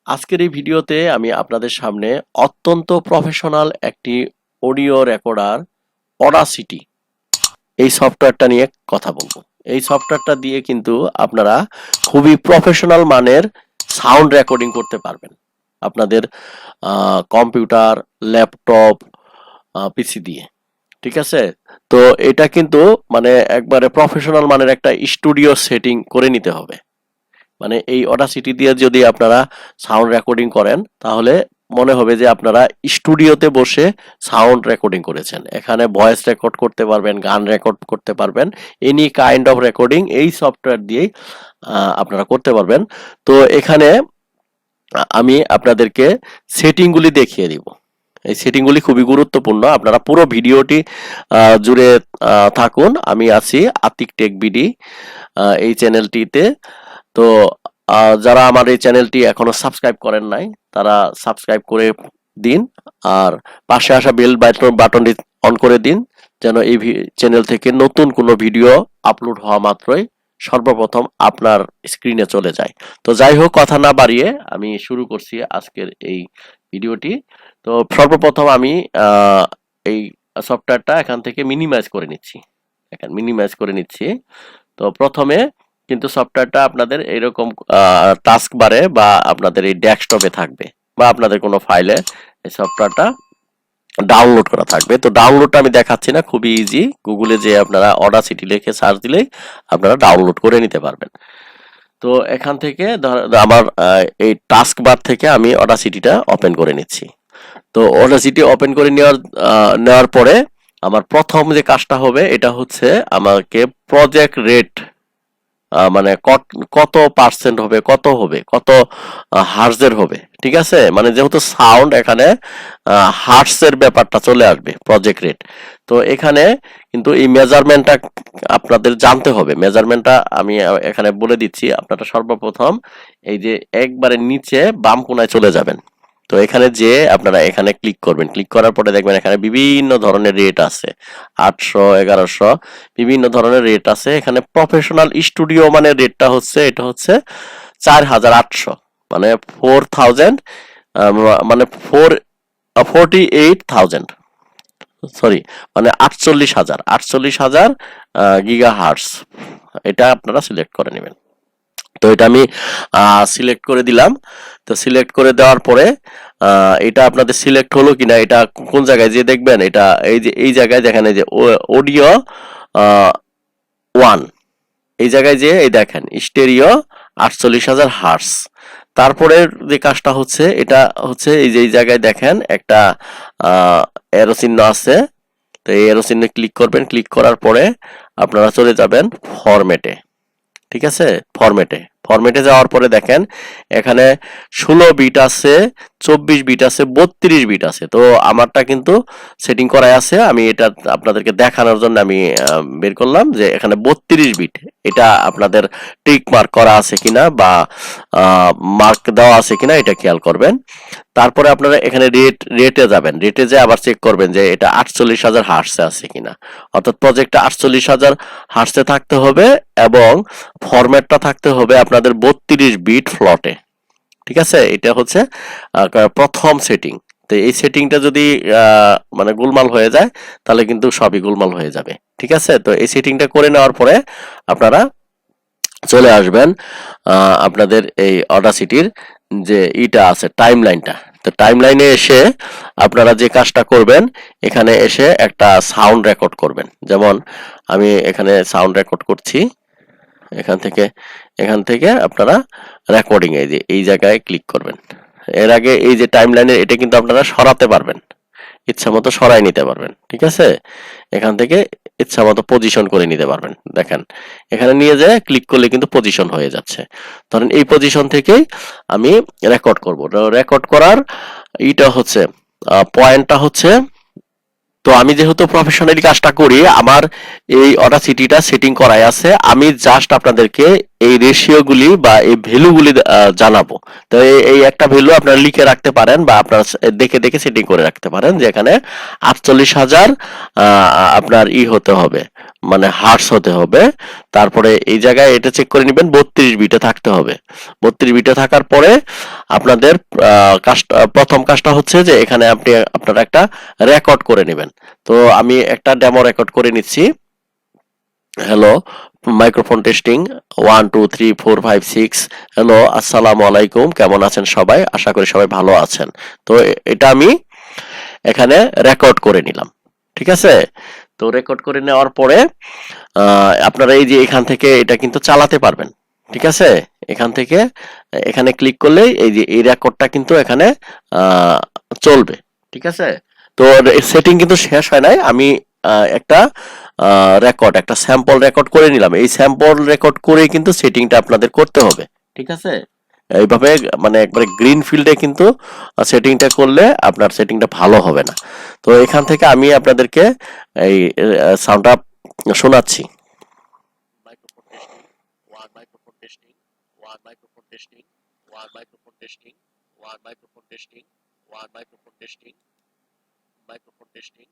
আজকের এই ভিডিওতে আমি আপনাদের সামনে অত্যন্ত প্রফেশনাল একটি অডিও রেকর্ডার অডাসিটি এই সফটওয়্যারটা নিয়ে কথা বলবো। এই সফটওয়্যারটা দিয়ে কিন্তু আপনারা খুবই প্রফেশনাল মানের সাউন্ড রেকর্ডিং করতে পারবেন আপনাদের কম্পিউটার, ল্যাপটপ, পিসি দিয়ে। ঠিক আছে? তো এটা কিন্তু মানে একবারে প্রফেশনাল মানের একটা স্টুডিও সেটিং করে নিতে হবে। মানে এই অডাসিটি দিয়ে যদি আপনারা সাউন্ড রেকর্ডিং করেন তাহলে মনে হবে যে আপনারা স্টুডিওতে বসে সাউন্ড রেকর্ডিং করেছেন। এখানে ভয়েস রেকর্ড করতে পারবেন, গান রেকর্ড করতে পারবেন, এনি কাইন্ড অফ রেকর্ডিং এই সফটওয়্যার দিয়েই আপনারা করতে পারবেন। তো এখানে আমি আপনাদেরকে সেটিংগুলি দেখিয়ে দিব। এই সেটিংগুলি খুবই গুরুত্বপূর্ণ, আপনারা পুরো ভিডিওটি জুড়ে থাকুন। আমি আছি আতিক টেক বিডি এই চ্যানেলটিতে। তো যারা আমার এই চ্যানেলটি এখনো সাবস্ক্রাইব করেন নাই তারা সাবস্ক্রাইব করে দিন, আর পাশে আসা বেল বাটনটি অন করে দিন যেন এই চ্যানেল থেকে নতুন কোনো ভিডিও আপলোড হওয়া মাত্রই সর্বপ্রথম আপনার স্ক্রিনে চলে যায়। তো যাই হোক, কথা না বাড়িয়ে আমি শুরু করছি আজকের এই ভিডিওটি। তো সর্বপ্রথম আমি এই সফটওয়্যারটা এখান থেকে মিনিমাইজ করে নিচ্ছি। তো প্রথমে কিন্তু সফটওয়্যারটা আপনাদের এরকম টাস্ক বারে বা আপনাদের এই ডেস্কটপে থাকবে বা আপনাদের কোনো ফাইলে এই সফটওয়্যারটা ডাউনলোড করা থাকবে। তো ডাউনলোডটা আমি দেখাচ্ছি না, খুবই ইজি। গুগলে যে আপনারা অডাসিটি লিখে সার্চ দিলেই আপনারা ডাউনলোড করে নিতে পারবেন। তো এখান থেকে আমার এই টাস্ক বার থেকে আমি অডাসিটিটা ওপেন করে নিচ্ছি। তো অডাসিটি ওপেন করে নেওয়ার পরে আমার প্রথম যে কাজটা হবে এটা হচ্ছে আমাকে প্রজেক্ট রেট মানে কত পার্সেন্ট হবে, কত হার্জের হবে। ঠিক আছে? মানে যেহেতু সাউন্ড এখানে হার্টসের ব্যাপারটা চলে আসবে প্রজেক্ট রেট। তো এখানে কিন্তু এই মেজারমেন্টটা আপনাদের জানতে হবে। মেজারমেন্টটা আমি এখানে বলে দিচ্ছি। আপনারা সর্বপ্রথম এই যে একবারে নিচে বাম কোণায় চলে যাবেন। তো এখানে যে আপনারা এখানে ক্লিক করবেন, ক্লিক করার পরে দেখবেন এখানে বিভিন্ন ধরনের রেট আছে, 800, 1100 বিভিন্ন ধরনের রেট আছে। এখানে প্রফেশনাল স্টুডিও মানে রেটটা হচ্ছে এটা হচ্ছে 4800, মানে 4000, মানে 48,000, সরি, মানে 48,000 গিগা হার্টস। এটা আপনারা সিলেক্ট করে নেবেন। তো এটা আমি সিলেক্ট করে দিলাম। তো সিলেক্ট করে দেওয়ার পরে এটা আপনাদের সিলেক্ট হলো কিনা এটা কোন জায়গায় যে দেখবেন, এটা এই যে এই জায়গায় দেখেন, এই যে অডিও 1, এই জায়গায় যে এই দেখেন স্টেরিও 48,000 হার্টস। তারপরে যে কাজটা হচ্ছে এটা হচ্ছে এই যে এই জায়গায় দেখেন একটা এরো চিহ্ন আছে। তো এই এরো চিহ্নে ক্লিক করবেন, ক্লিক করার পরে আপনারা চলে যাবেন ফরম্যাটে। ঠিক আছে? ফরম্যাটে যাওয়ার পরে দেখেন এখানে 16 বিট আছে, 24 বিট আছে, 32 বিট আছে। তো আমারটা কিন্তু সেটিং করাই আছে, আমি এটা আপনাদেরকে দেখানোর জন্য আমি বের করলাম যে এখানে 32 বিট। এটা আপনাদের টিক মার্ক করা আছে কিনা বা মার্ক দেওয়া আছে কিনা এটা খেয়াল করবেন। তারপরে আপনারা এখানে রেটে যাবেন, রেটে যে আবার চেক করবেন যে এটা 48,000 হার্টসে আছে কিনা। অর্থাৎ প্রজেক্টটা 48,000 হার্টসে থাকতে হবে এবং ফরম্যাটটা থাকতে হবে আপনাদের 32 বিট ফ্লটে। ঠিক আছে? এটা হচ্ছে প্রথম সেটিং। তো এই সেটিংটা যদি মানে গোলমাল হয়ে যায় তাহলে কিন্তু সবই গোলমাল হয়ে যাবে। ঠিক আছে? তো এই সেটিংটা করে নেওয়ার পরে আপনারা চলে আসবেন আপনাদের এই অডাসিটির যে ইটা আছে টাইমলাইনটা। তো টাইমলাইনে এসে আপনারা যে কাজটা করবেন, এখানে এসে একটা সাউন্ড রেকর্ড করবেন। যেমন আমি এখানে সাউন্ড রেকর্ড করছি। এখান থেকে আপনারা রেকর্ডিং এই জায়গায় ক্লিক করবেন। এর আগে এই যে টাইমলাইনে এটা কিন্তু আপনারা সরাতে পারবেন, ইচ্ছা মতো সরাই নিতে পারবেন। ঠিক আছে? এখান থেকে ইচ্ছা মতো পজিশন করে নিতে পারবেন। দেখেন এখানে নিয়ে যায় ক্লিক করলে কিন্তু পজিশন হয়ে যাচ্ছে। ধরেন এই পজিশন থেকেই আমি রেকর্ড করব। রেকর্ড করার ইটা হচ্ছে পয়েন্টটা হচ্ছে, তো আমি যেহেতু প্রফেশনালি কাজটা করি আমার এই অডাসিটিটা সেটিং করাই আছে। আমি জাস্ট আপনাদেরকে এই রেশিওগুলি বা এই ভ্যালুগুলি জানাবো। তো এই একটা ভ্যালু আপনারা লিখে রাখতে পারেন বা আপনারা দেখে সেটিং করে রাখতে পারেন যে এখানে 48,000 আপনার হতে হবে, মানে হার্টস হতে হবে। তারপরে এই জায়গায় এটা চেক করে নেবেন 32 বিটে থাকতে হবে। 32 বিটে থাকার পরে আপনাদের কাজটা, প্রথম কাজটা হচ্ছে যে এখানে আপনারা একটা রেকর্ড করে নেবেন। তো আমি একটা ডেমো রেকর্ড করে নিচ্ছি। Hello, microphone testing 1 2 3 4 5 6। হ্যালো, আসসালামু আলাইকুম, কেমন আছেন সবাই? আশা করি সবাই ভালো আছেন। তো এটা আমি এখানে রেকর্ড করে নিলাম। ঠিক আছে? তো রেকর্ড করে নেওয়ার পরে আপনারা এই যে এখান থেকে এটা কিন্তু চালাতে পারবেন। ঠিক আছে? এখান থেকে এখানে ক্লিক করলেই এই যে এই রেকর্ডটা কিন্তু এখানে চলবে। ঠিক আছে? তো সেটিং কিন্তু শেষ হয় নাই। আমি একটা একটা স্যাম্পল রেকর্ড করে নিলাম। এই স্যাম্পল রেকর্ড করেই কিন্তু সেটিংটা আপনাদের করতে হবে। ঠিক আছে? এইভাবে মানে একবারে গ্রিন ফিল্ডে কিন্তু সেটিংটা করলে আপনার সেটিংটা ভালো হবে না। তো এখান থেকে আমি আপনাদেরকে এই সাউন্ডটা শোনাচ্ছি। Microphone testing 1, microphone testing 1, microphone testing 1, microphone testing 1, microphone testing 1, microphone testing, microphone testing.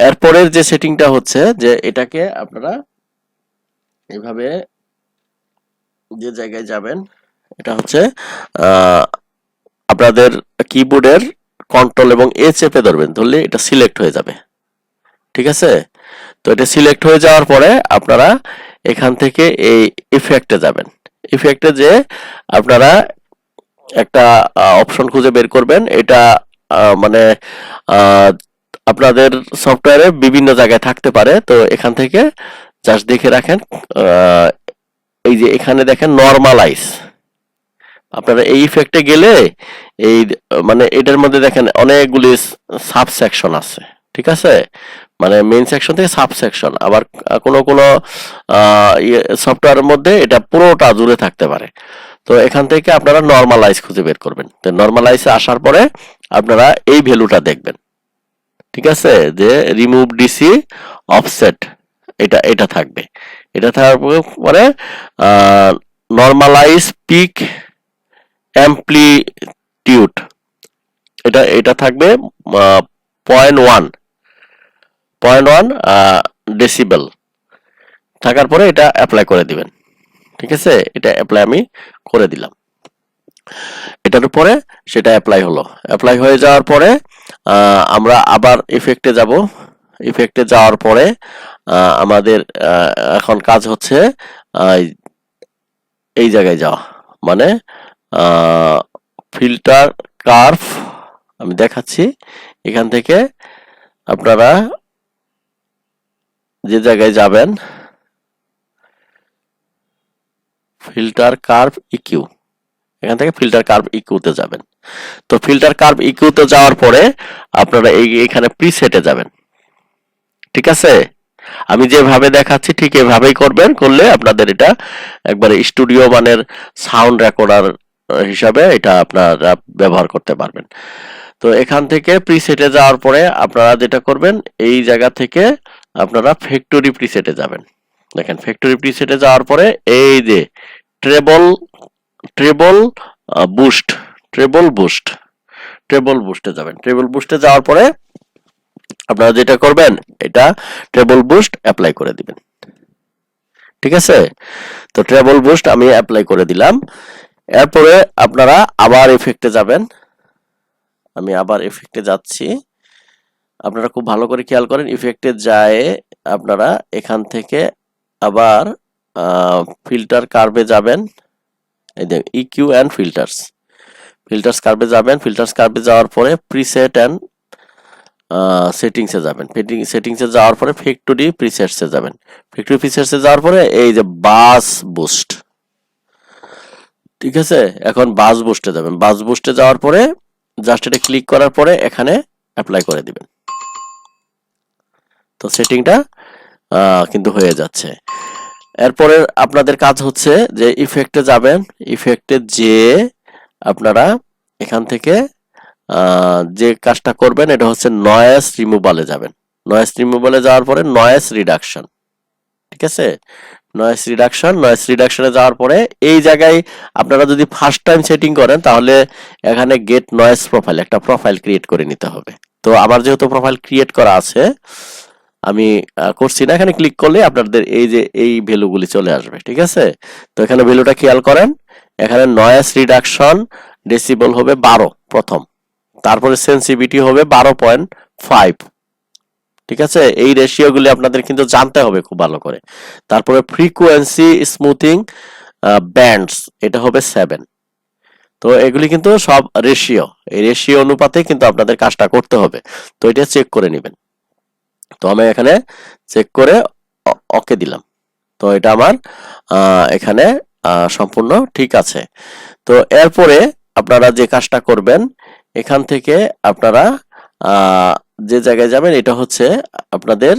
এরপরের যে সেটিংটা হচ্ছে যে এটাকে আপনারা এইভাবে যে জায়গায় যাবেন, এটা হচ্ছে আপনাদের কিবোর্ডের কন্ট্রোল এবং এ চেপে ধরবেন, ধরলে এটা সিলেক্ট হয়ে যাবে। ঠিক আছে? তো এটা সিলেক্ট হয়ে যাওয়ার পরে আপনারা এখান থেকে এই ইফেক্টে যাবেন। ইফেক্টে যে আপনারা একটা অপশন খুঁজে বের করবেন। এটা মানে আপনাদের সফটওয়্যারে বিভিন্ন জায়গায় থাকতে পারে। তো এখান থেকে জাস্ট দেখে রাখেন, এই যে এখানে দেখেন নরমালাইজ। আপনারা এই ইফেক্টে গেলে এই মানে এটার মধ্যে দেখেন অনেকগুলি সাবসেকশন আছে। ঠিক আছে? মানে মেইন সেকশন থেকে সাবসেকশন, আবার কোনো কোনো সফটওয়্যারের মধ্যে এটা পুরোটা জুড়ে থাকতে পারে। তো এখান থেকে আপনারা নরমালাইজ খুঁজে বের করবেন। তো নরমালাইজে আসার পরে আপনারা এই ভ্যালুটা দেখবেন। ঠিক আছে? যে রিমুভ ডিসি অফসেট, এটা এটা থাকবে। এটা থাকার পরে নরমালাইজ পিক অ্যাম্প্লিটিউড, এটা এটা থাকবে 0.1 ডেসিবেল থাকার পরে এটা অ্যাপ্লাই করে দিবেন। ঠিক আছে? এটা অ্যাপ্লাই আমি করে দিলাম। এটার উপরে সেটা অ্যাপ্লাই হলো। অ্যাপ্লাই হয়ে যাওয়ার পরে আমরা আবার ইফেক্টে যাব। ইফেক্টে যাওয়ার পরে আমাদের এখন কাজ হচ্ছে এই জায়গায় যাওয়া, মানে ফিল্টার কার্ভ আমি দেখাচ্ছি। এখান থেকে আপনারা যে জায়গায় যাবেন, ফিল্টার কার্ভ ইকিউ, এখান থেকে ফিল্টার কার্ভ ইকিউতে যাবেন। তো ফিল্টার কার্ভ ইকিউতে যাওয়ার পরে আপনারা এখানে প্রিসেটে যাবেন। ঠিক আছে? আমি যেভাবে দেখাচ্ছি ঠিক এভাবেই করবেন। করলে আপনাদের এটা একবারে স্টুডিও মানের সাউন্ড রেকর্ডার হিসাবে এটা আপনারা ব্যবহার করতে পারবেন। তো এখান থেকে প্রিসেটে যাওয়ার পরে আপনারা যেটা করবেন, এই জায়গা থেকে আপনারা ফ্যাক্টরি প্রিসেটে যাবেন। দেখেন ফ্যাক্টরি প্রিসেটে যাওয়ার পরে এই যে treble treble boost treble boost treble বুস্টে যাবেন। ট্রেবল বুস্টে যাওয়ার পরে আপনারা যেটা করবেন, এটা ট্রেবল বুস্ট অ্যাপ্লাই করে দিবেন। ঠিক আছে? তো ট্রেবল বুস্ট আমি অ্যাপ্লাই করে দিলাম। এরপরে আপনারা আবার ইফেক্টে যাবেন। আমি আবার ইফেক্টে যাচ্ছি। আপনারা খুব ভালো করে খেয়াল করেন, ইফেক্টে যায় আপনারা এখান থেকে আবার ফিল্টার কার্ভে যাবেন। এই যে ইকিউ অ্যান্ড ফিল্টার্স, ফিল্টার্স কার্ভে যাবেন। ফিল্টার্স কার্ভে যাওয়ার পরে প্রিসেট অ্যান্ড সেটিংসে যাবেন। সেটিংসে যাওয়ার পরে ফ্যাক্টরি প্রিসেটসে যাবেন। ফ্যাক্টরি প্রিসেটসে যাওয়ার পরে এই যে বাস বুস্ট, ঠিক আছে? এখন বাস বুস্টে যাবেন। বাস বুস্টে যাওয়ার পরে জাস্ট এটা ক্লিক করার পরে এখানে অ্যাপ্লাই করে দিবেন। তো সেটিংটা কিন্তু হয়ে যাচ্ছে। এরপরে আপনাদের কাজ হচ্ছে যে ইফেক্টে যাবেন। ইফেক্টে যেয়ে আপনারা এখান থেকে যে কাজটা করবেন এটা হচ্ছে নয়েজ রিমুভালে যাবেন। নয়েজ রিমুভালে যাওয়ার পরে নয়েজ রিডাকশন। ঠিক আছে? নয়েজ রিডাকশনে যাওয়ার পরে এই জায়গায় আপনারা যদি ফার্স্ট টাইম সেটিং করেন তাহলে এখানে গেট নয়েজ প্রোফাইল, একটা প্রোফাইল ক্রিয়েট করে নিতে হবে। তো আমার যেহেতু প্রোফাইল ক্রিয়েট করা আছে, আমি করছি না, এখানে ক্লিক করলে আপনাদের এই যে এই ভ্যালুগুলি চলে আসবে, ঠিক আছে। তো এখানে ভ্যালুটা খেয়াল করেন, এখানে নয়েজ রিডাকশন ডেসিবল হবে 12 প্রথম, তারপরে সেন্সিটিভিটি হবে 12.5, ঠিক আছে। এই রেশিওগুলি আপনাদের কিন্তু জানতে হবে খুব ভালো করে। তারপরে ফ্রিকোয়েন্সি স্মুথিং ব্যান্ডস, এটা হবে 7। তো এগুলি কিন্তু সব রেশিও, এই রেশিও অনুপাতে কিন্তু আপনাদের কাজটা করতে হবে। তো এটা চেক করে নেবেন। তো আমি এখানে চেক করে ওকে দিলাম। তো এটা আমার এখানে সম্পূর্ণ ঠিক আছে। তো এরপরে আপনারা যে কাজটা করবেন, এখান থেকে আপনারা যে জায়গায় যাবেন, এটা হচ্ছে আপনাদের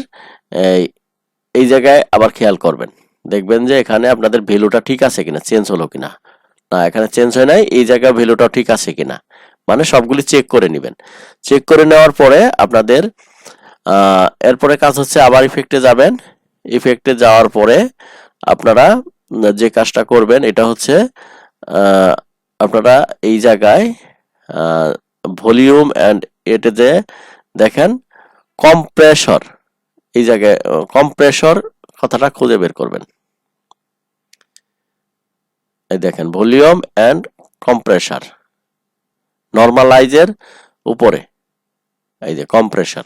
এই জায়গায় আবার খেয়াল করবেন, দেখবেন যে এখানে আপনাদের ভ্যালুটা ঠিক আছে কিনা, চেঞ্জ হলো কিনা। না, এখানে চেঞ্জ হয় নাই, এই জায়গায় ভ্যালুটাও ঠিক আছে কিনা, মানে সবগুলি চেক করে নেবেন। চেক করে নেওয়ার পরে আপনাদের এরপরে কাজ হচ্ছে আবার ইফেক্টে যাবেন। ইফেক্টে যাওয়ার পরে আপনারা যে কাজটা করবেন, এটা হচ্ছে আপনারা এই জায়গায় ভলিউম অ্যান্ড এটা যে দেখেন কম্প্রেসর, এই জায়গায় কম্প্রেসর কথাটা খুঁজে বের করবেন। এই দেখেন ভলিউম অ্যান্ড কম্প্রেসর, নরমালাইজের উপরে এই যে কম্প্রেসর।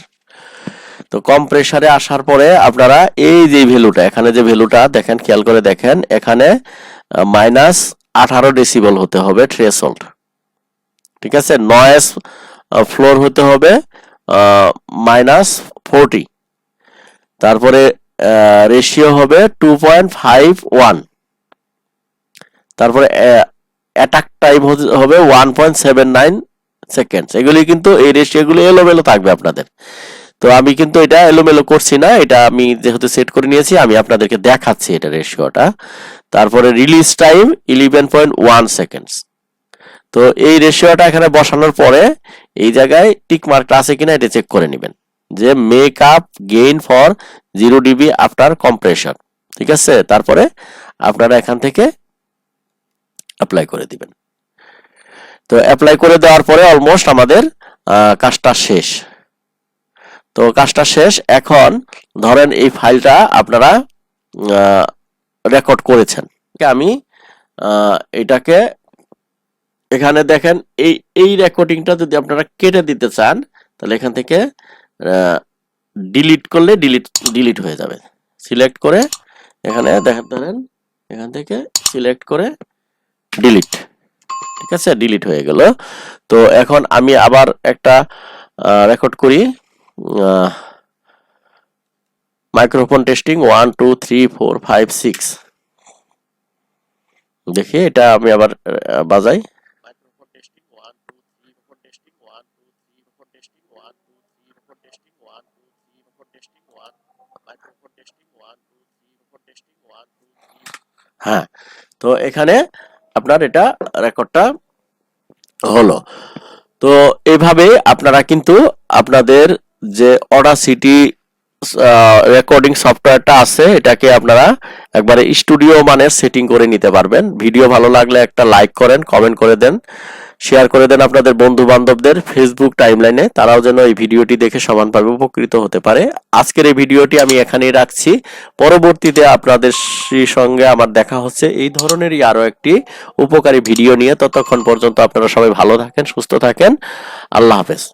তো কম্প্রেসরে আসার পরে আপনারা এই যে ভ্যালুটা, এখানে যে ভ্যালুটা দেখেন, খেয়াল করে দেখেন, এখানে -18 ডেসিবল হতে হবে থ্রেশহোল্ড, ঠিক আছে। নয়েজ ফ্লোর হতে হবে -40, তারপরে রেশিও হবে 2.51, তারপরে অ্যাটাক টাইম হবে 1.79 সেকেন্ডস। এগুলি কিন্তু এই রেশিওগুলো এলোমেলো থাকবে আপনাদের। তো আমি কিন্তু এটা এলোমেলো করছি না, এটা আমি যেহেতু সেট করে নিয়েছি, আমি আপনাদেরকে দেখাচ্ছি এটা রেশিওটা। তারপরে রিলিজ টাইম 11.1 সেকেন্ডস। তো এই রেশিওটা এখানে বসানোর পরে এই জায়গায় টিক মার্কটা আছে কিনা এটা চেক করে নেবেন, যে make up gain for 0 dB after compression, ঠিক আছে। তারপরে আপনারা এখান থেকে অ্যাপ্লাই করে দিবেন। তো অ্যাপ্লাই করে দেওয়ার পরে অলমোস্ট আমাদের কাজটা শেষ। তো কাজটা শেষ। এখন ধরেন এই ফাইলটা আপনারা রেকর্ড করেছেন, আমি এটাকে এখানে দেখেন এই রেকর্ডিংটা যদি আপনারা কেটে দিতে চান, তাহলে এখান থেকে ডিলিট করলে ডিলিট হয়ে যাবে। সিলেক্ট করে এখানে ধরেন এখান থেকে সিলেক্ট করে ডিলিট, ঠিক আছে, ডিলিট হয়ে গেল। তো এখন আমি আবার একটা রেকর্ড করি, মাইক্রোফোন টেস্টিং 1 2 3 4 5 6, দেখি এটা আমি আবার বাজাই। Microphone testing 1 2 3 microphone testing 1 2 3 microphone testing 1 2 3 microphone testing 1 2 3 microphone testing 1 microphone testing 1 2 3 microphone testing 1 2 3। হ্যাঁ, তো এখানে আপনার এটা রেকর্ডটা হলো। তো এইভাবে আপনারা কিন্তু আপনাদের যে অডাসিটি রেকর্ডিং সফটওয়্যারটা আছে, এটাকে আপনারা একবারে স্টুডিও মানের সেটিং করে নিতে পারবেন। ভিডিও ভালো লাগলে একটা লাইক করেন, কমেন্ট করে দেন, শেয়ার করে দেন আপনাদের বন্ধু বান্ধবদের ফেসবুক টাইমলাইনে, তারাও যেন এই ভিডিওটি দেখে সমানভাবে উপকৃত হতে পারে। আজকের এই ভিডিওটি আমি এখানেই রাখছি। পরবর্তীতে আপনাদের সঙ্গে আমার দেখা হচ্ছে এই ধরনেরই আরো একটি উপকারী ভিডিও নিয়ে। ততক্ষণ পর্যন্ত আপনারা সবাই ভালো থাকেন, সুস্থ থাকেন। আল্লাহ হাফেজ।